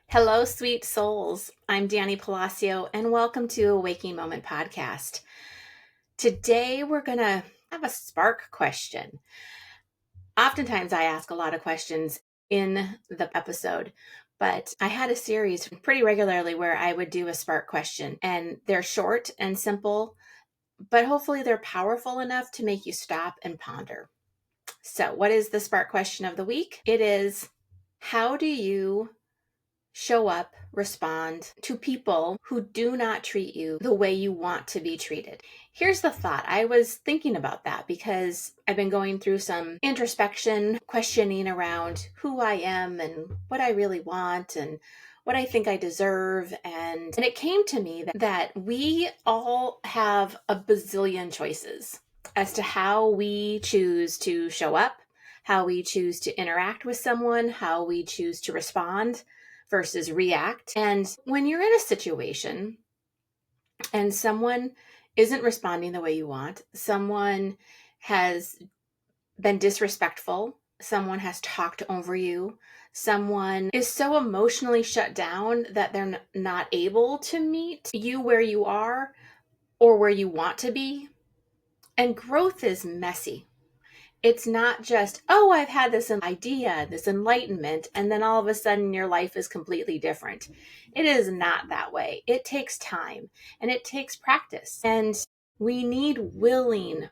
Hello, sweet souls. I'm Dani Palacio, and welcome to Awaking Moment podcast. Today, we're going to have a spark question. Oftentimes, I ask a lot of questions in the episode, but I had a series pretty regularly where I would do a spark question, and they're short and simple, but hopefully they're powerful enough to make you stop and ponder. So, what is the spark question of the week? It is, how do you respond to people who do not treat you the way you want to be treated? Here's the thought. I was thinking about that because I've been going through some introspection, questioning around who I am and what I really want and what I think I deserve. And it came to me that we all have a bazillion choices as to how we choose to show up, how we choose to interact with someone, how we choose to respond versus react. And when you're in a situation and someone isn't responding the way you want, someone has been disrespectful, someone has talked over you, someone is so emotionally shut down that they're not able to meet you where you are or where you want to be. And growth is messy. It's not just, oh, I've had this idea, this enlightenment, and then all of a sudden your life is completely different. It is not that way. It takes time and it takes practice. And we need willing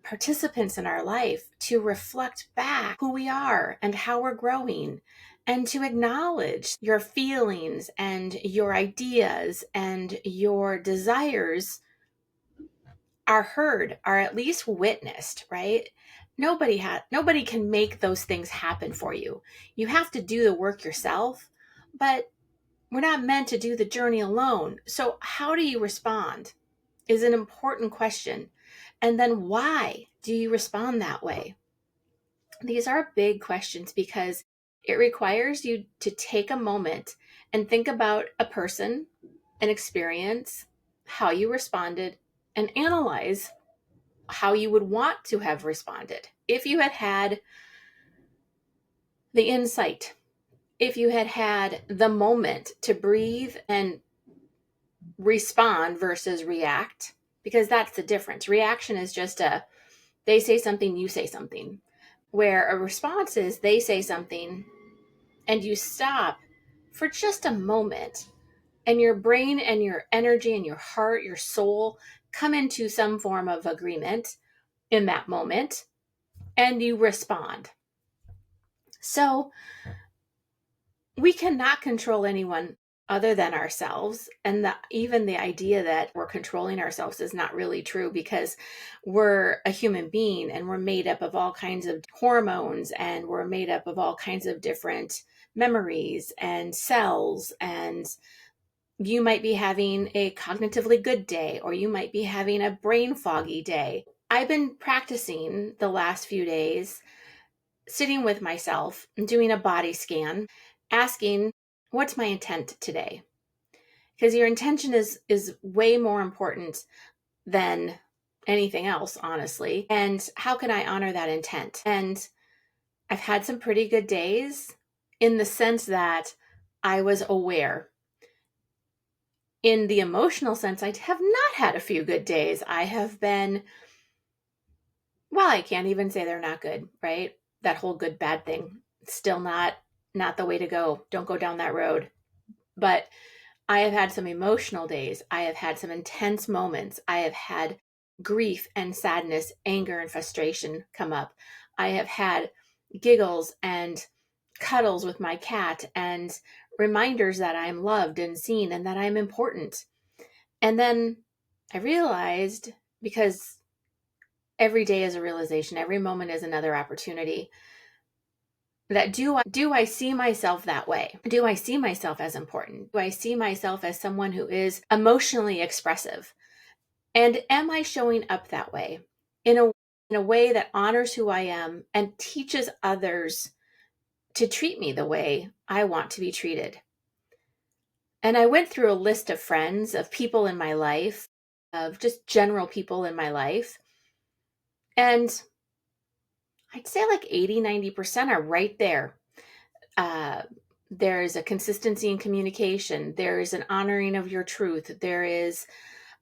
participants in our life to reflect back who we are and how we're growing, and to acknowledge your feelings and your ideas and your desires are heard, are at least witnessed, right? Nobody can make those things happen for you. You have to do the work yourself, but we're not meant to do the journey alone. So how do you respond is an important question. And then why do you respond that way? These are big questions because it requires you to take a moment and think about a person, an experience, how you responded, and analyze how you would want to have responded. If you had had the insight, if you had had the moment to breathe and respond versus react, because that's the difference. Reaction is just they say something, you say something, where a response is they say something and you stop for just a moment, and your brain and your energy and your heart, your soul come into some form of agreement in that moment, and you respond. So we cannot control anyone other than ourselves. And even the idea that we're controlling ourselves is not really true, because we're a human being and we're made up of all kinds of hormones, and we're made up of all kinds of different memories and cells. And you might be having a cognitively good day, or you might be having a brain foggy day. I've been practicing the last few days, sitting with myself and doing a body scan, asking, what's my intent today? Because your intention is way more important than anything else, honestly. And how can I honor that intent? And I've had some pretty good days in the sense that I was aware. In the emotional sense, I have not had a few good days. I have been, well, I can't even say they're not good, right? That whole good bad thing, still not the way to go. Don't go down that road. But I have had some emotional days. I have had some intense moments. I have had grief and sadness, anger and frustration come up. I have had giggles and cuddles with my cat and reminders that I'm loved and seen and that I'm important. And then I realized, because every day is a realization, every moment is another opportunity, that do I see myself that way? Do I see myself as important? Do I see myself as someone who is emotionally expressive? And am I showing up that way in a way that honors who I am and teaches others to treat me the way I want to be treated? And I went through a list of friends, of people in my life, of just general people in my life. And I'd say like 80, 90% are right there. There is a consistency in communication. There is an honoring of your truth. There is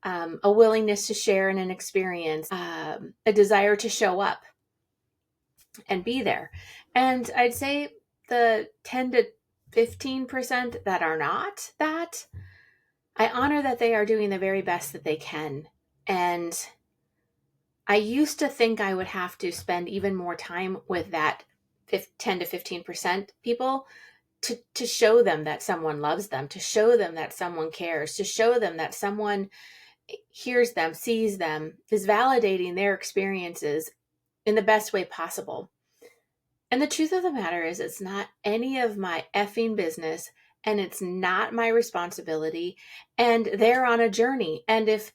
a willingness to share in an experience, a desire to show up and be there. And I'd say the 10 to 15% that are not that, I honor that they are doing the very best that they can. And I used to think I would have to spend even more time with that 10 to 15% people to show them that someone loves them, to show them that someone cares, to show them that someone hears them, sees them, is validating their experiences in the best way possible. And the truth of the matter is, it's not any of my effing business, and it's not my responsibility, and they're on a journey. And if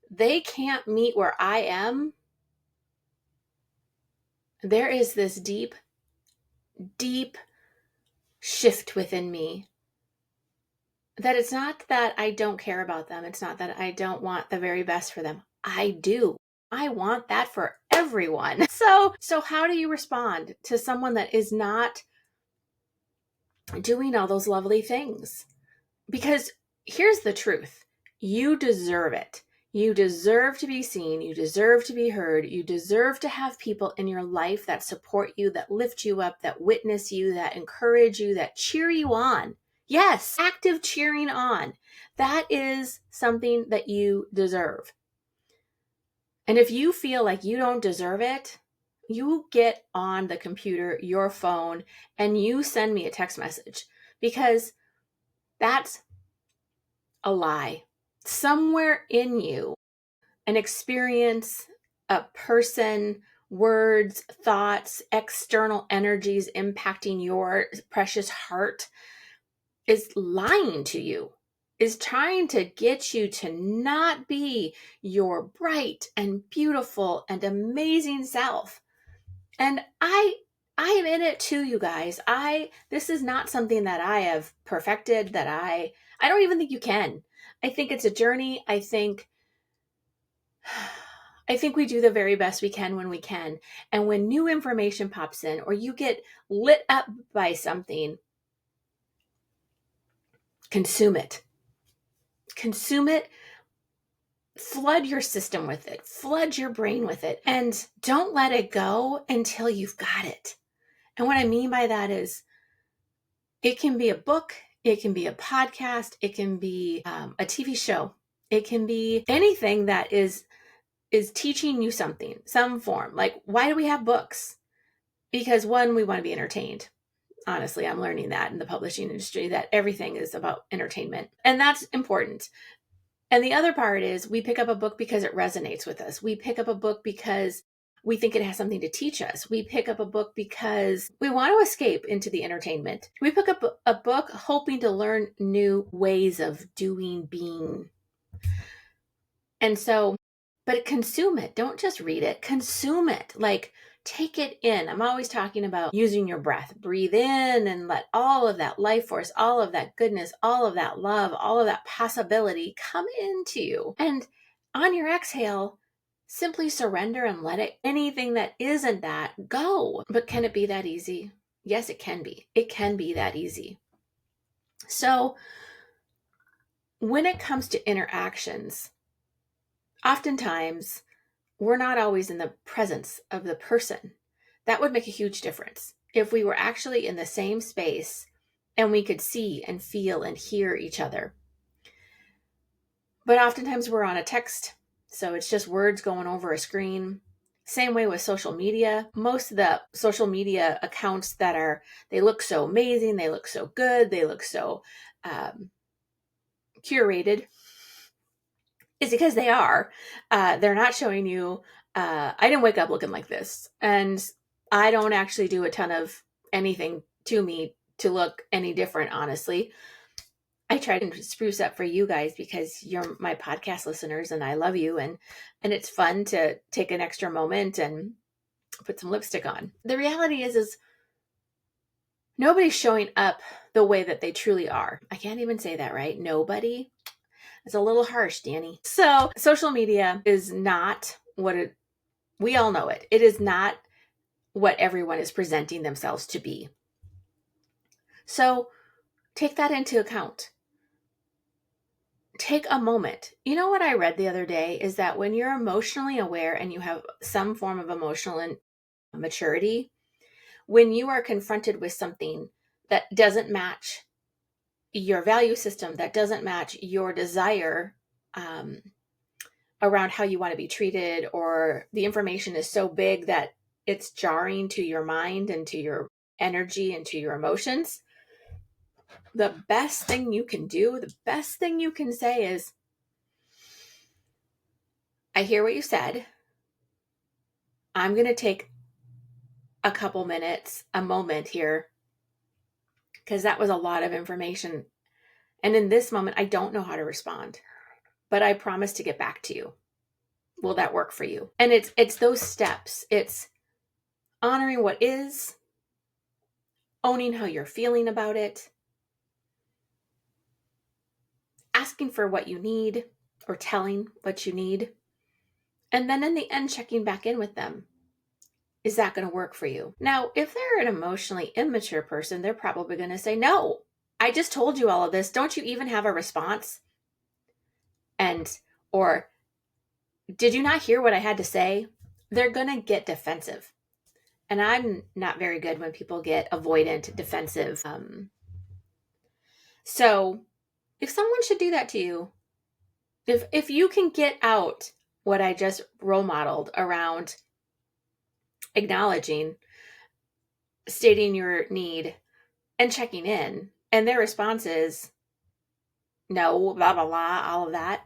they can't meet where I am, there is this deep, deep shift within me that it's not that I don't care about them. It's not that I don't want the very best for them. I do. I want that for everyone. So how do you respond to someone that is not doing all those lovely things? Because here's the truth. You deserve it. You deserve to be seen. You deserve to be heard. You deserve to have people in your life that support you, that lift you up, that witness you, that encourage you, that cheer you on. Yes, active cheering on. That is something that you deserve. And if you feel like you don't deserve it, you get on the computer, your phone, and you send me a text message, because that's a lie. Somewhere in you, an experience, a person, words, thoughts, external energies impacting your precious heart is lying to you, is trying to get you to not be your bright and beautiful and amazing self. And I am in it too, you guys. This is not something that I have perfected, that I don't even think you can. I think it's a journey. I think we do the very best we can when we can. And when new information pops in, or you get lit up by something, consume it. Consume it. Flood your system with it. Flood your brain with it. And don't let it go until you've got it. And what I mean by that is, it can be a book, it can be a podcast, it can be a TV show, it can be anything that is teaching you something, some form. Like, why do we have books? Because one, we want to be entertained. Honestly, I'm learning that in the publishing industry, that everything is about entertainment. And that's important. And the other part is, we pick up a book because it resonates with us. We pick up a book because we think it has something to teach us. We pick up a book because we want to escape into the entertainment. We pick up a book hoping to learn new ways of doing, being. And so, but consume it. Don't just read it. Consume it. Like, take it in. I'm always talking about using your breath. Breathe in and let all of that life force, all of that goodness, all of that love, all of that possibility come into you. And on your exhale, simply surrender and let it, anything that isn't that, go. But can it be that easy? Yes, it can be. It can be that easy. So when it comes to interactions, oftentimes we're not always in the presence of the person. That would make a huge difference if we were actually in the same space and we could see and feel and hear each other. But oftentimes we're on a text, so it's just words going over a screen. Same way with social media. Most of the social media accounts they look so amazing, they look so good, they look so curated, is because they are. They're not showing you, I didn't wake up looking like this. And I don't actually do a ton of anything to me to look any different, honestly. I try to spruce up for you guys because you're my podcast listeners and I love you. And it's fun to take an extra moment and put some lipstick on. The reality is nobody's showing up the way that they truly are. I can't even say that, right? Nobody. It's a little harsh, Dani. So social media is not we all know it. It is not what everyone is presenting themselves to be. So take that into account. Take a moment. You know what I read the other day is that when you're emotionally aware and you have some form of emotional maturity, when you are confronted with something that doesn't match your value system, that doesn't match your desire around how you want to be treated, or the information is so big that it's jarring to your mind and to your energy and to your emotions, the best thing you can do, the best thing you can say is, I hear what you said. I'm going to take a couple minutes, a moment here, because that was a lot of information. And in this moment, I don't know how to respond, but I promise to get back to you. Will that work for you? And it's those steps. It's honoring what is, owning how you're feeling about it, asking for what you need or telling what you need. And then in the end, checking back in with them. Is that going to work for you? Now, if they're an emotionally immature person, they're probably going to say, no, I just told you all of this. Don't you even have a response? Or did you not hear what I had to say? They're going to get defensive. And I'm not very good when people get avoidant, defensive. So if someone should do that to you, if you can get out what I just role modeled around acknowledging, stating your need, and checking in, and their response is no, blah, blah, blah, all of that,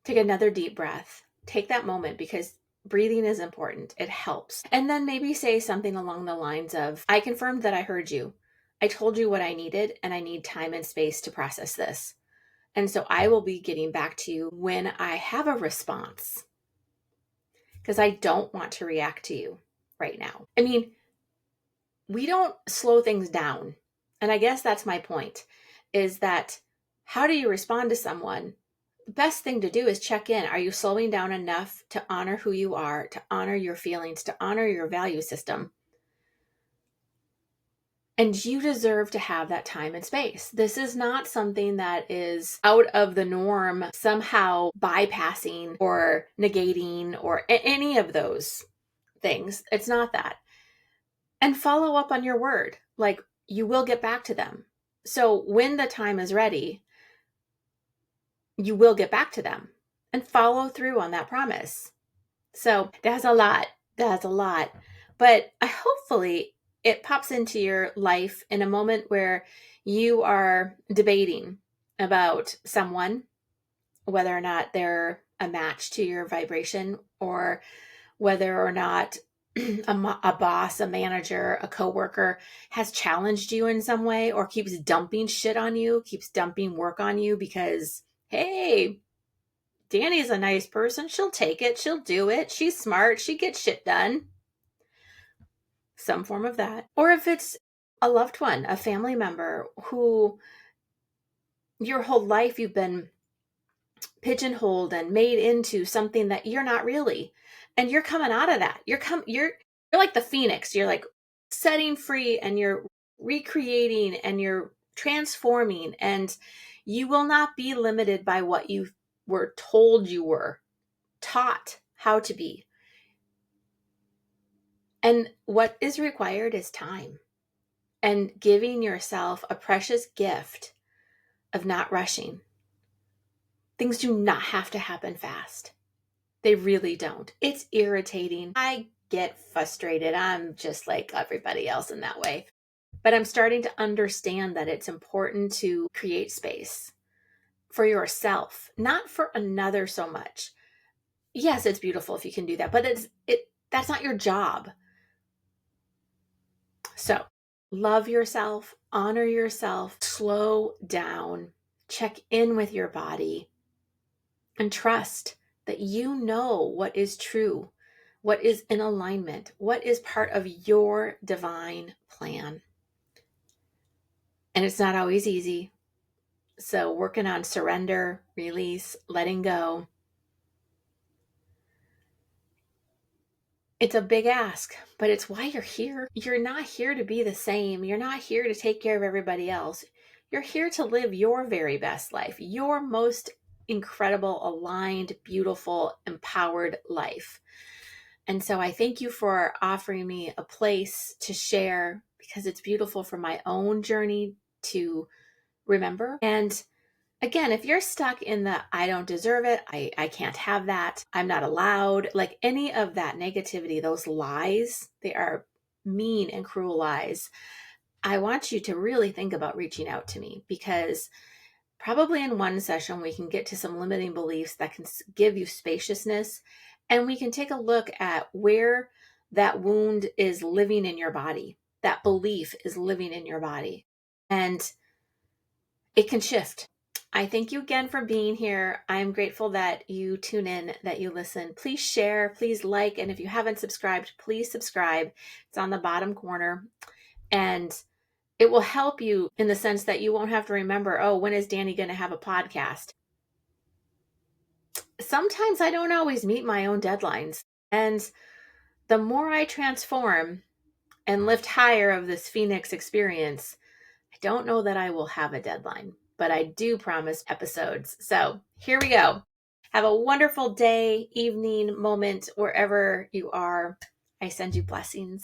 take another deep breath. Take that moment, because breathing is important. It helps. And then maybe say something along the lines of, I confirmed that I heard you. I told you what I needed, and I need time and space to process this. And so I will be getting back to you when I have a response, because I don't want to react to you right now. I mean, we don't slow things down. And I guess that's my point, is that how do you respond to someone? The best thing to do is check in. Are you slowing down enough to honor who you are, to honor your feelings, to honor your value system? And you deserve to have that time and space. This is not something that is out of the norm, somehow bypassing or negating or any of those things. It's not that. And follow up on your word. Like, you will get back to them. So when the time is ready, you will get back to them, and follow through on that promise. So that's a lot. That's a lot. But hopefully it pops into your life in a moment where you are debating about someone, whether or not they're a match to your vibration, or whether or not a boss, a manager, a coworker has challenged you in some way, or keeps dumping shit on you, keeps dumping work on you because, hey, Dani's a nice person. She'll take it. She'll do it. She's smart. She gets shit done. Some form of that. Or if it's a loved one, a family member who your whole life you've been pigeonholed and made into something that you're not really. And you're coming out of that. You're like the phoenix. You're like setting free, and you're recreating, and you're transforming, and you will not be limited by what you were told you were taught how to be. And what is required is time, and giving yourself a precious gift of not rushing. Things do not have to happen fast. They really don't. It's irritating. I get frustrated. I'm just like everybody else in that way. But I'm starting to understand that it's important to create space for yourself, not for another so much. Yes, it's beautiful if you can do that, but that's not your job. So love yourself, honor yourself, slow down, check in with your body, and trust that you know what is true, what is in alignment, what is part of your divine plan. And it's not always easy. So working on surrender, release, letting go. It's a big ask, but it's why you're here. You're not here to be the same. You're not here to take care of everybody else. You're here to live your very best life, your most incredible, aligned, beautiful, empowered life. And so I thank you for offering me a place to share, because it's beautiful for my own journey to remember. And again, if you're stuck in the I don't deserve it, I can't have that, I'm not allowed, like any of that negativity, those lies, they are mean and cruel lies. I want you to really think about reaching out to me, because probably in one session we can get to some limiting beliefs that can give you spaciousness, and we can take a look at where that wound is living in your body, that belief is living in your body, and it can shift. I thank you again for being here. I'm grateful that you tune in, that you listen. Please share, please like, and if you haven't subscribed, please subscribe. It's on the bottom corner, and it will help you in the sense that you won't have to remember, oh, when is Dani going to have a podcast? Sometimes I don't always meet my own deadlines. And the more I transform and lift higher of this Phoenix experience, I don't know that I will have a deadline, but I do promise episodes. So here we go. Have a wonderful day, evening, moment, wherever you are. I send you blessings.